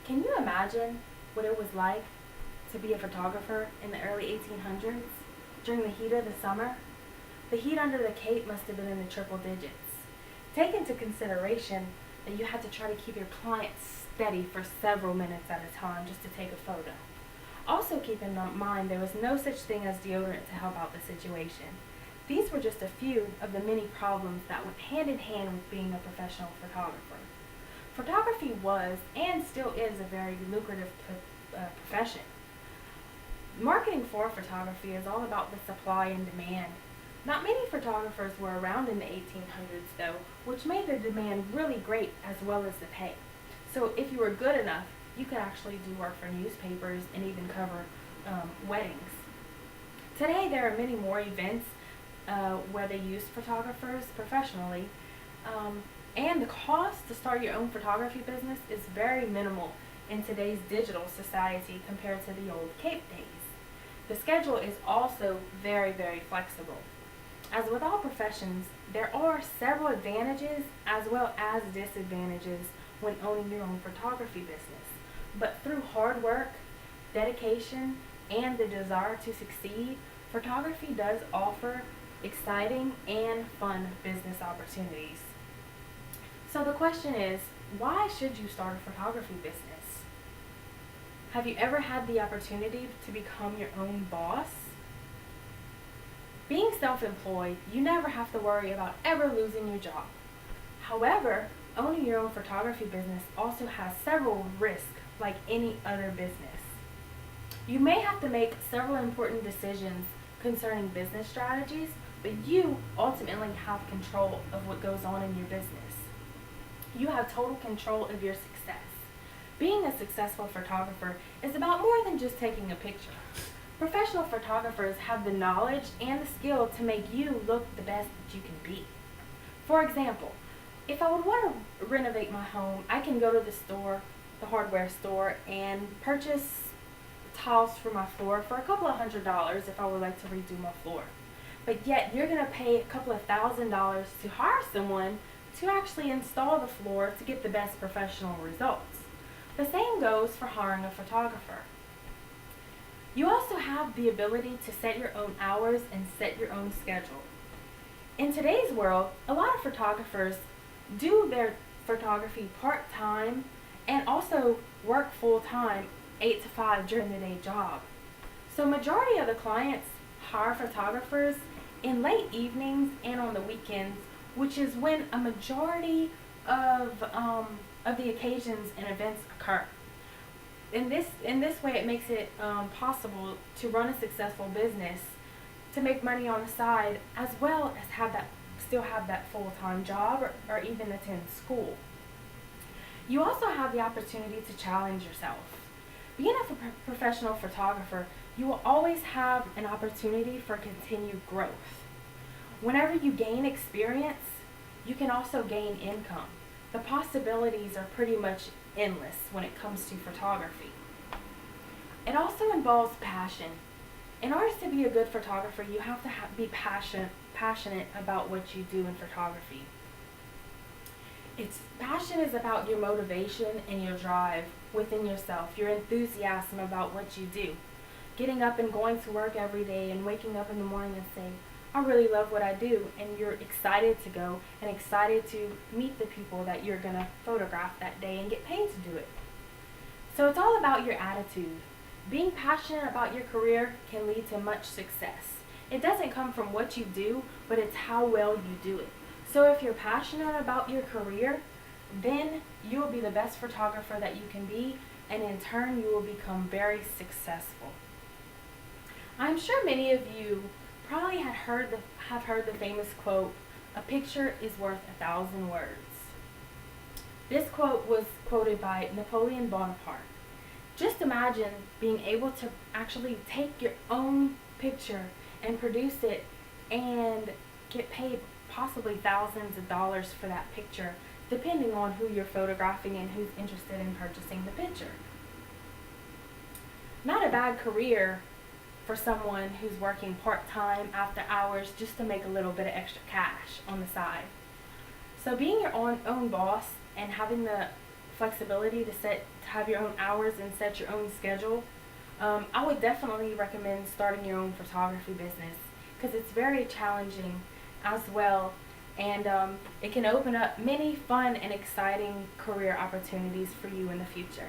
Can you imagine what it was like to be a photographer in the early 1800s during the heat of the summer? The heat under the Cape must have been in the triple digits. Take into consideration that you had to try to keep your client steady for several minutes at a time just to take a photo. Also keep in mind there was no such thing as deodorant to help out the situation. These were just a few of the many problems that went hand in hand with being a professional photographer. Photography was and still is a very lucrative profession. Marketing for photography is all about the supply and demand. Not many photographers were around in the 1800s though, which made the demand really great as well as the pay. So if you were good enough, you could actually do work for newspapers and even cover weddings. Today there are many more events where they use photographers professionally, and the cost to start your own photography business is very minimal in today's digital society compared to the old Cape days. The schedule is also very, very flexible. As with all professions, there are several advantages as well as disadvantages when owning your own photography business. But through hard work, dedication, and the desire to succeed, photography does offer exciting and fun business opportunities. So the question is, why should you start a photography business? Have you ever had the opportunity to become your own boss? Being self-employed, you never have to worry about ever losing your job. However, owning your own photography business also has several risks like any other business. You may have to make several important decisions concerning business strategies, but you ultimately have control of what goes on in your business. You have total control of your success. Being a successful photographer is about more than just taking a picture. Professional photographers have the knowledge and the skill to make you look the best that you can be. For example, if I would want to renovate my home, I can go to the store, the hardware store, and purchase tiles for my floor for a couple of $100s if I would like to redo my floor. But yet you're going to pay a couple of $1,000s to hire someone to actually install the floor to get the best professional results. The same goes for hiring a photographer. You also have the ability to set your own hours and set your own schedule. In today's world, a lot of photographers do their photography part-time and also work full-time 8 to 5 during the day job. So majority of the clients hire photographers in late evenings and on the weekends, which is when a majority of the occasions and events occur. In this way, it makes it possible to run a successful business, to make money on the side, as well as still have that full-time job or even attend school. You also have the opportunity to challenge yourself. Being a professional photographer, you will always have an opportunity for continued growth. Whenever you gain experience, you can also gain income. The possibilities are pretty much endless when it comes to photography. It also involves passion. In order to be a good photographer, you have to be passionate about what you do in photography. Passion is about your motivation and your drive within yourself, your enthusiasm about what you do. Getting up and going to work every day and waking up in the morning and saying, I really love what I do, and you're excited to go and excited to meet the people that you're going to photograph that day and get paid to do it. So it's all about your attitude. Being passionate about your career can lead to much success. It doesn't come from what you do, but it's how well you do it. So if you're passionate about your career, then you will be the best photographer that you can be, and in turn you will become very successful. I'm sure many of you probably have heard the famous quote, "A picture is worth 1,000 words." This quote was quoted by Napoleon Bonaparte. Just imagine being able to actually take your own picture and produce it and get paid possibly thousands of dollars for that picture, depending on who you're photographing and who's interested in purchasing the picture. Not a bad career for someone who's working part-time after hours just to make a little bit of extra cash on the side. So being your own boss and having the flexibility to have your own hours and set your own schedule, I would definitely recommend starting your own photography business because it's very challenging as well, and it can open up many fun and exciting career opportunities for you in the future.